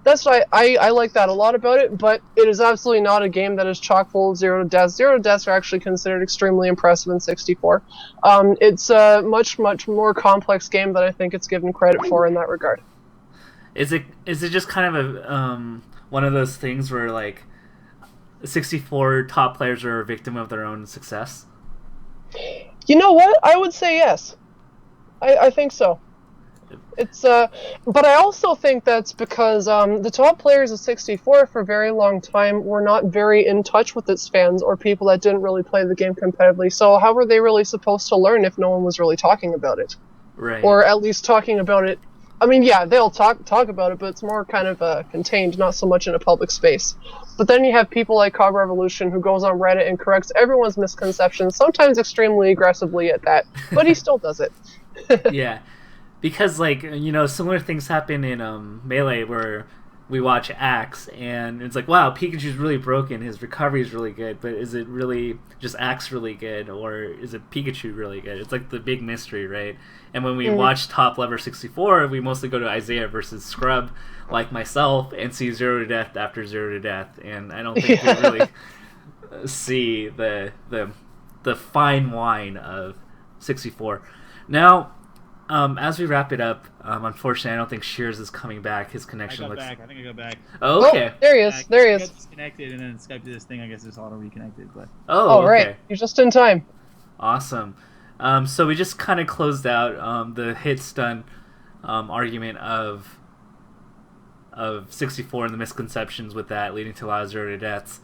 That's why I like that a lot about it, but it is absolutely not a game that is chock full of 0 to deaths. 0 to deaths are actually considered extremely impressive in 64. It's a much, much more complex game than I think it's given credit for in that regard. Is it just kind of a one of those things where 64 top players are a victim of their own success? You know what? I would say yes. I think so. It's but I also think that's because the top players of 64 for a very long time were not very in touch with its fans or people that didn't really play the game competitively. So how were they really supposed to learn if no one was really talking about it? Right. Or at least talking about it. I mean, yeah, they'll talk about it, but it's more kind of contained, not so much in a public space. But then you have people like Cog Revolution who goes on Reddit and corrects everyone's misconceptions, sometimes extremely aggressively at that, but he still does it. Yeah, because like similar things happen in Melee where we watch Axe and it's like, wow, Pikachu's really broken, his recovery is really good, but is it really just Axe really good, or is it Pikachu really good? It's like the big mystery, right? And when we watch Top Level 64, we mostly go to Isaiah versus Scrub, like myself, and see 0 to death after 0 to death, and I don't think we really see the fine wine of 64. Now, as we wrap it up, unfortunately, I don't think Shears is coming back. His connection looks... I think I got back. Oh, okay. Oh, there he is. There he is. I got disconnected, and then Skype did this thing. I guess it's auto reconnected. But Oh, okay. Right. You're just in time. Awesome. So we just kind of closed out the hit stun argument of 64 and the misconceptions with that, leading to a lot of 0 to deaths.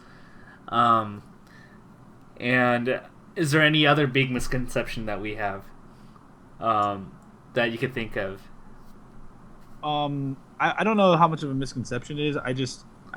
And is there any other big misconception that we have that you could think of? I don't know how much of a misconception it is. I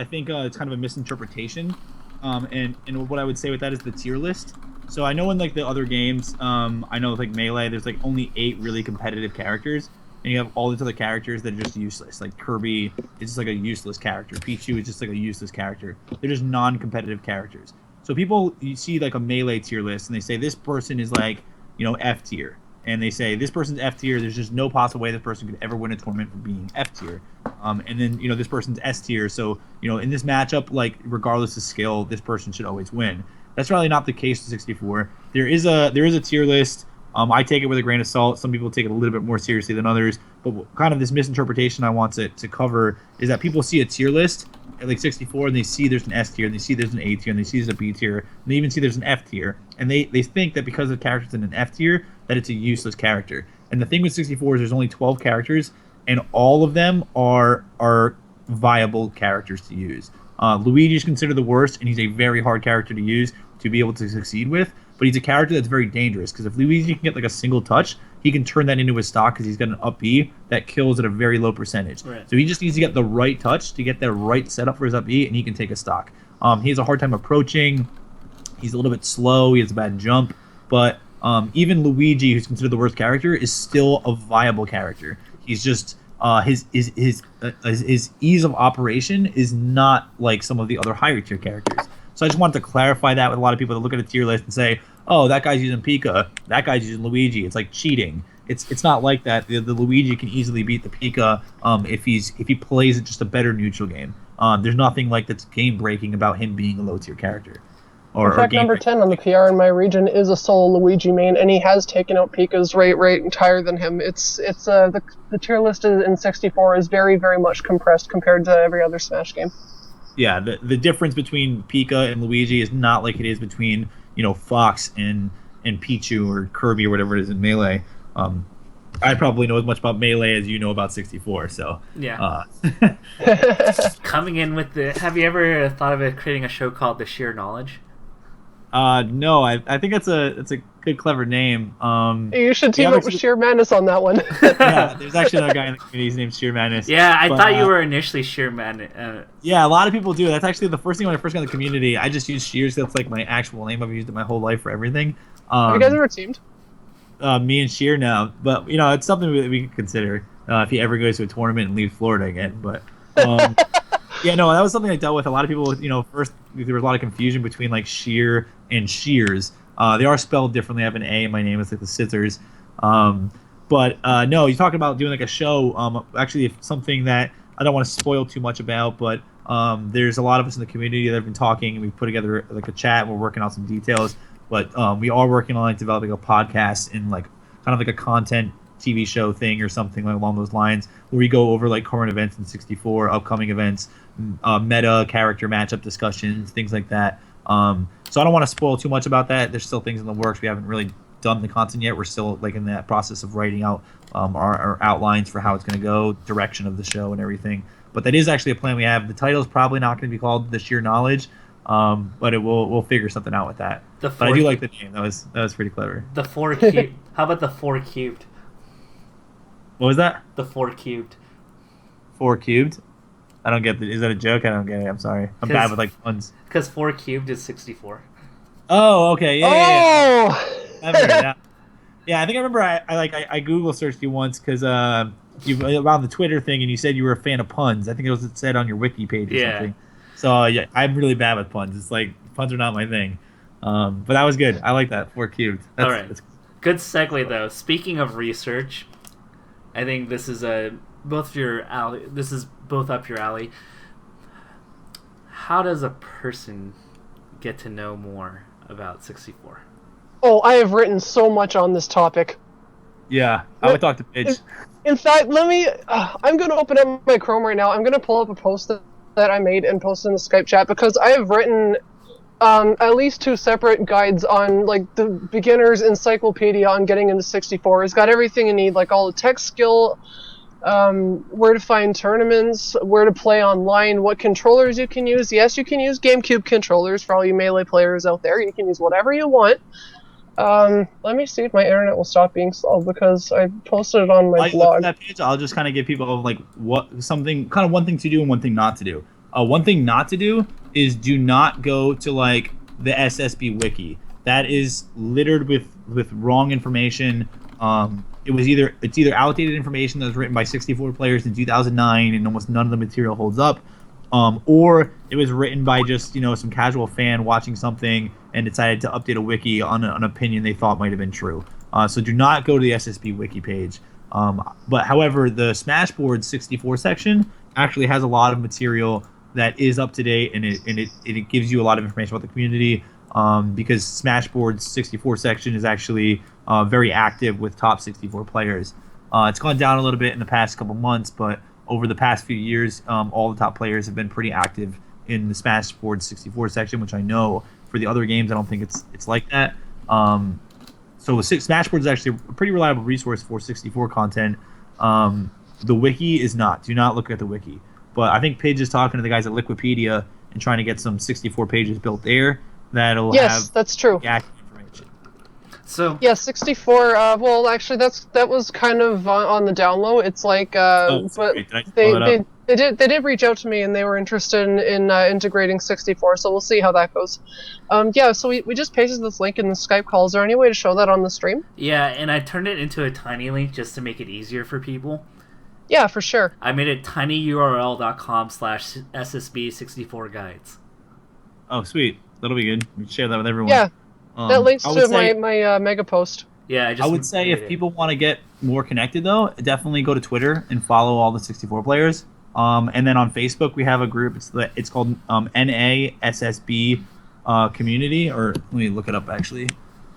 think it's kind of a misinterpretation. And what I would say with that is the tier list. So I know in like the other games, I know like Melee, there's like only 8 really competitive characters, and you have all these other characters that are just useless. Like Kirby is just like a useless character. Pichu is just like a useless character. They're just non-competitive characters. So you see like a Melee tier list, and they say this person is like, F tier. And they say this person's F tier. There's just no possible way this person could ever win a tournament for being F tier. And then this person's S tier. So in this matchup, like regardless of skill, this person should always win. That's really not the case with 64. There is a tier list. I take it with a grain of salt. Some people take it a little bit more seriously than others. But kind of this misinterpretation I want to cover is that people see a tier list at like 64 and they see there's an S tier, and they see there's an A tier, and they see there's a B tier, and they even see there's an F tier. And they think that because the character's in an F tier, that it's a useless character. And the thing with 64 is there's only 12 characters, and all of them are viable characters to use. Luigi is considered the worst, and he's a very hard character to use to be able to succeed with, but he's a character that's very dangerous, because if Luigi can get like a single touch, he can turn that into his stock because he's got an up B that kills at a very low percentage. Right. So he just needs to get the right touch to get the right setup for his up B, and he can take a stock. He has a hard time approaching. He's a little bit slow. He has a bad jump. But even Luigi, who's considered the worst character, is still a viable character. He's just his ease of operation is not like some of the other higher tier characters. So I just wanted to clarify that with a lot of people that look at a tier list and say, oh, that guy's using Pika, that guy's using Luigi. It's like cheating. It's not like that. The Luigi can easily beat the Pika if he plays it just a better neutral game. There's nothing like that's game breaking about him being a low tier character. In fact, number 10 on the PR in my region is a solo Luigi main, and he has taken out Pika's rate higher than him. The tier list in 64 is very, very much compressed compared to every other Smash game. Yeah, the difference between Pika and Luigi is not like it is between Fox and Pichu or Kirby or whatever it is in Melee. I probably know as much about Melee as you know about 64. So yeah. Coming in with have you ever thought of creating a show called The Sheer Knowledge? No, I think it's a good, clever name. You should team up with Sheer Madness on that one. Yeah, there's actually another guy in the community. His name's Sheer Madness. Yeah, I thought you were initially Sheer Madness. Yeah, a lot of people do. That's actually the first thing when I first got in the community. I just used Shears. That's like my actual name. I've used it my whole life for everything. Have you guys ever teamed? Me and Sheer now, but it's something that we can consider if he ever goes to a tournament and leaves Florida again. But yeah, no, that was something I dealt with. A lot of people, first there was a lot of confusion between like Sheer and Shears. They are spelled differently. I have an A in my name. It's like the scissors. But no, you're talking about doing like a show. Actually, something that I don't want to spoil too much about, but there's a lot of us in the community that have been talking, and we've put together like a chat. We're working on some details, but we are working on like developing a podcast and like kind of like a content TV show thing or something like along those lines, where we go over like current events in 64, upcoming events, meta character matchup discussions, things like that. So I don't want to spoil too much about that. There's still things in the works. We haven't really done the content yet. We're still like in that process of writing out our outlines for how it's going to go, direction of the show, and everything. But that is actually a plan we have. The title's probably not going to be called The Sheer Knowledge, but we'll figure something out with that. But I do like the name. That was pretty clever. The 4 cubed. How about the 4 cubed? What was that? The 4 cubed. 4 cubed? I don't get is that a joke? I don't get it. I'm sorry. I'm bad with like puns. Because 4 cubed is 64. Oh, okay. Yeah. Oh! Yeah, I think I remember I Google searched you once because around the Twitter thing, and you said you were a fan of puns. I think it was said on your wiki page or something. So yeah, I'm really bad with puns. It's like puns are not my thing. But that was good. I like that 4 cubed. All right. Good segue though. Speaking of research, I think this is both your alley. This is both up your alley. How does a person get to know more about 64? Oh, I have written so much on this topic. Yeah, I would talk to Paige. In fact, let me. I'm going to open up my Chrome right now. I'm going to pull up a post that I made and post in the Skype chat because I have written at least 2 separate guides on like the beginner's encyclopedia on getting into 64. It's got everything you need, like all the tech skill, where to find tournaments, where to play online, what controllers you can use. Yes, you can use GameCube controllers for all you Melee players out there. You can use whatever you want. Let me see if my internet will stop being slow because I posted it on my blog. That page, I'll just kind of give people like one thing to do and one thing not to do. One thing not to do is do not go to like the SSB Wiki. That is littered with wrong information. It's either outdated information that was written by 64 players in 2009 and almost none of the material holds up, or it was written by just some casual fan watching something and decided to update a wiki on an opinion they thought might have been true. So do not go to the SSB Wiki page. But however, the Smashboard 64 section actually has a lot of material that is up to date, and it gives you a lot of information about the community. Because Smashboard's 64 section is actually very active with top 64 players. It's gone down a little bit in the past couple months, but over the past few years, all the top players have been pretty active in the Smashboard 64 section, which I know for the other games I don't think it's like that. So Smashboard is actually a pretty reliable resource for 64 content. The wiki is not. Do not look at the wiki. But I think Paige is talking to the guys at Liquipedia and trying to get some 64 pages built there. Yes, that's true. Information. So yeah, 64. Well, actually, that was kind of on the down low. It's like, but they did reach out to me and they were interested in integrating 64. So we'll see how that goes. Yeah. So we just pasted this link in the Skype call. Is there any way to show that on the stream? Yeah, and I turned it into a tiny link just to make it easier for people. Yeah, for sure. I made it tinyurl.com/SSB64 guides. Oh, sweet. That'll be good. We can share that with everyone. Yeah, that links to my mega post. Yeah, I would say if people want to get more connected, though, definitely go to Twitter and follow all the 64 players. And then on Facebook, we have a group. It's called SSB Community, or let me look it up. Actually,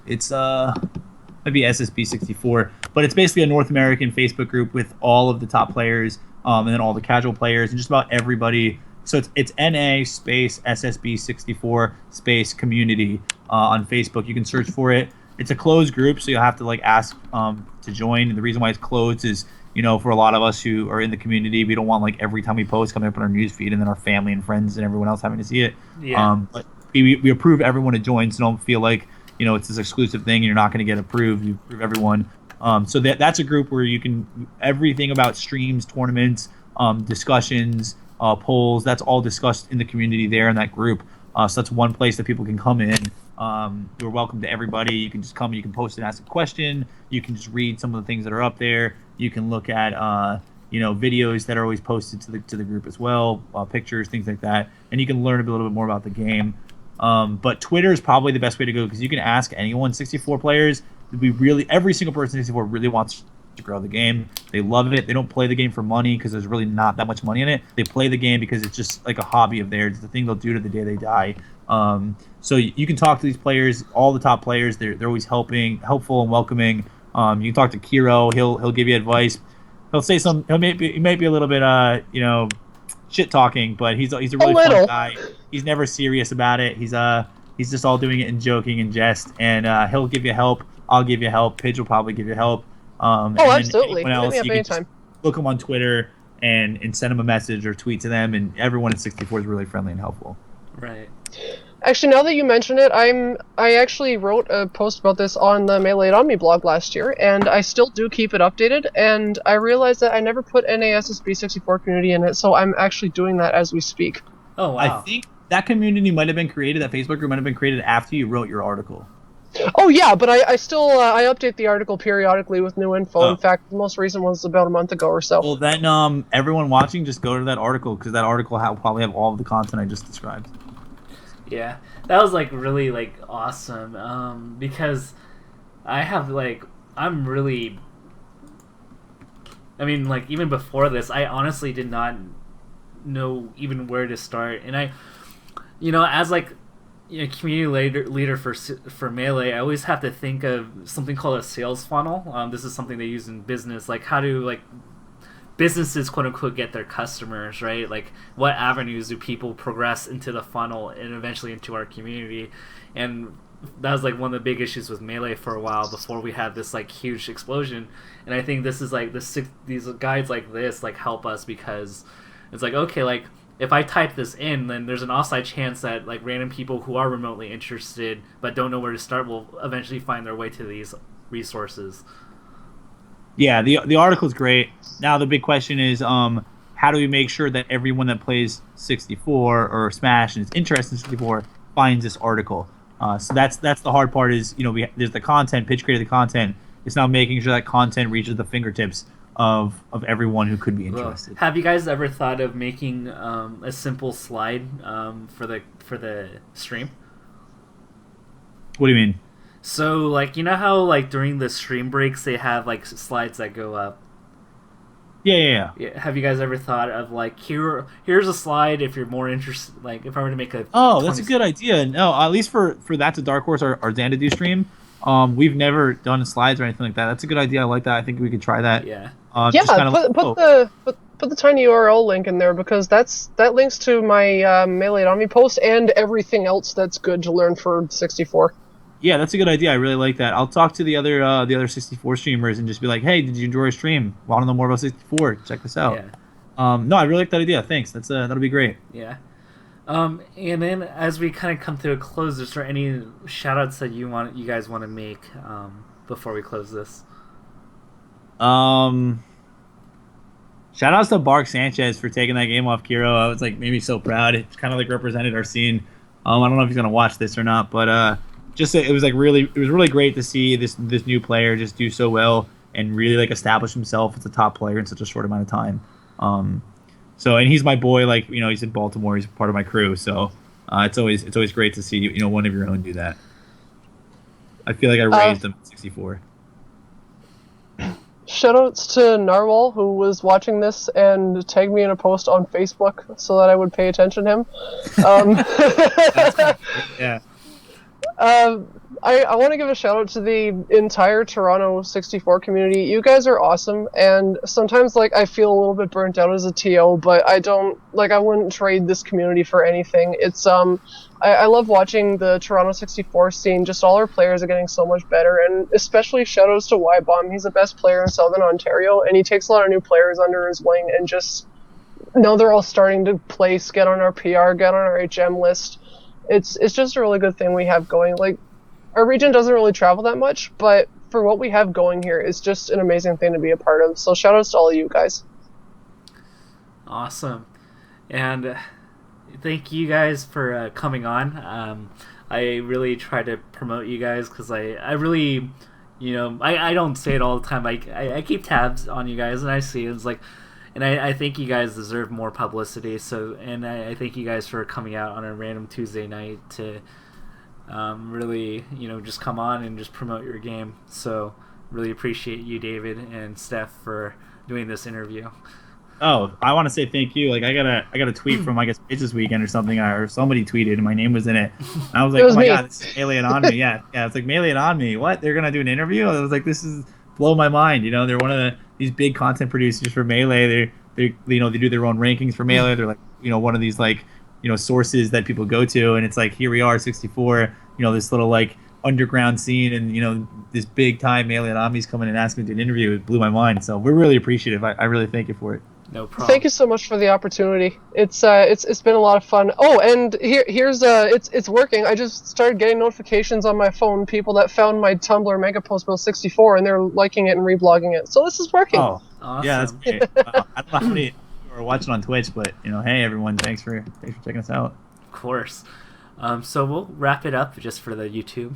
it's maybe SSB64, but it's basically a North American Facebook group with all of the top players, and then all the casual players, and just about everybody. So it's NA space SSB64 space community on Facebook. You can search for it. It's a closed group, so you'll have to like ask to join. And the reason why it's closed is, for a lot of us who are in the community, we don't want like every time we post coming up on our newsfeed and then our family and friends and everyone else having to see it. Yeah. But we approve everyone to join, so don't feel like it's this exclusive thing and you're not going to get approved. You approve everyone. So that's a group where you can everything about streams, tournaments, discussions, polls. That's all discussed in the community there in that group. So that's one place that people can come in. You're welcome to everybody. You can just come. You can post and ask a question. You can just read some of the things that are up there. You can look at videos that are always posted to the group as well, pictures, things like that, and you can learn a little bit more about the game. But Twitter is probably the best way to go because you can ask anyone. 64 players. Every single person in 64 really wants to grow the game. They love it. They don't play the game for money because there's really not that much money in it. They play the game because it's just like a hobby of theirs. It's the thing they'll do to the day they die. So you can talk to these players, all the top players. They're always helpful and welcoming. You can talk to Kiro. He'll give you advice. He'll say some. He might be a little bit shit talking, but he's a really fun guy. He's never serious about it. He's just all doing it in joking and jest, and he'll give you help. I'll give you help. Pidge will probably give you help. Absolutely. Anyone else, Hit me you up can anytime. look them on Twitter and send them a message or tweet to them, and everyone at 64 is really friendly and helpful. Right. Actually, now that you mention it, I actually wrote a post about this on the Melee on Me blog last year, and I still do keep it updated, and I realized that I never put any SSB64 community in it, so I'm actually doing that as we speak. Oh, wow. I think that community might have been created, that Facebook group might have been created after you wrote your article. Oh yeah, but I still I update the article periodically with new info. Oh. In fact, the most recent was about a month ago or so. Well, then everyone watching, just go to that article, because that article will probably have all of the content I just described. Yeah, that was like really like awesome because I have like I'm really I mean like even before this I honestly did not know even where to start, and I as like community leader for Melee, I always have to think of something called a sales funnel. This is something they use in business, like how do like businesses quote unquote get their customers, right? Like what avenues do people progress into the funnel and eventually into our community? And that was like one of the big issues with Melee for a while before we had this like huge explosion. And I think this is like these guides like this like help us, because it's like, okay, like if I type this in, then there's an offside chance that like random people who are remotely interested but don't know where to start will eventually find their way to these resources. Yeah, the article is great. Now the big question is, how do we make sure that everyone that plays 64 or Smash and is interested in 64 finds this article? So that's the hard part. Is there's the content. Pitch created the content. It's now making sure that content reaches the fingertips of everyone who could be interested. Well, have you guys ever thought of making a simple slide for the stream? What do you mean? So, like, how, like, during the stream breaks, they have, like, slides that go up? Yeah. Have you guys ever thought of, like, here's a slide if you're more interested, like, if I were to make a... Oh, that's a good idea. No, at least for that to Dark Horse, our Xanadu stream, we've never done slides or anything like that. That's a good idea. I like that. I think we could try that. Yeah. Put the tiny URL link in there, because that links to my Melee on Me post and everything else that's good to learn for 64. Yeah, that's a good idea. I really like that. I'll talk to the other 64 streamers and just be like, hey, did you enjoy our stream? Want to know more about 64? Check this out. Yeah. No, I really like that idea. Thanks. That'll be great. Yeah. And then as we kind of come to a close, is there any shout outs that you guys want to make before we close this? Shout outs to Bark Sanchez for taking that game off Kiro. I was like maybe so proud. It kind of like represented our scene. I don't know if he's gonna watch this or not, but it was really great to see this new player just do so well and really like establish himself as a top player in such a short amount of time. And he's my boy. Like he's in Baltimore. He's part of my crew. So it's always great to see one of your own do that. I feel like I raised him at 64. Shoutouts to Narwhal, who was watching this and tagged me in a post on Facebook so that I would pay attention to him. Yeah. I want to give a shout out to the entire Toronto 64 community. You guys are awesome, and sometimes like I feel a little bit burnt out as a TO, but I wouldn't trade this community for anything. It's I love watching the Toronto 64 scene. Just all our players are getting so much better, and especially shout outs to Y-Bomb. He's the best player in Southern Ontario, and he takes a lot of new players under his wing, and just now they're all starting to place, get on our PR, get on our HM list. It's just a really good thing we have going. Like, our region doesn't really travel that much, but for what we have going here, it's just an amazing thing to be a part of. So shout outs to all of you guys. Awesome. And thank you guys for coming on. I really try to promote you guys because I really, I don't say it all the time. I keep tabs on you guys, and I see it. It's like, and I think you guys deserve more publicity. So, and I thank you guys for coming out on a random Tuesday night to really, just come on and just promote your game. So, really appreciate you, David and Steph, for doing this interview. Oh, I want to say thank you. Like I got a tweet from I guess it's this weekend or something, or somebody tweeted and my name was in it. And I was like, oh my god, this is Melee on me. Yeah, it's like Melee on me. What? They're gonna do an interview? I was like, this is blow my mind. You know, they're one of these big content producers for Melee. They they do their own rankings for Melee. They're like one of these like sources that people go to, and it's like here we are 64. This little like underground scene, and this big time Melee Nami's coming and asking me to do an interview. It blew my mind. So we're really appreciative. I really thank you for it. No problem. Thank you so much for the opportunity. It's been a lot of fun. Oh, and here's it's working. I just started getting notifications on my phone. People that found my Tumblr mega post about 64 and they're liking it and reblogging it. So this is working. Oh, Awesome. yeah, that's great. I don't know how many people are watching on Twitch, but hey everyone, thanks for checking us out. Of course. So we'll wrap it up just for the YouTube.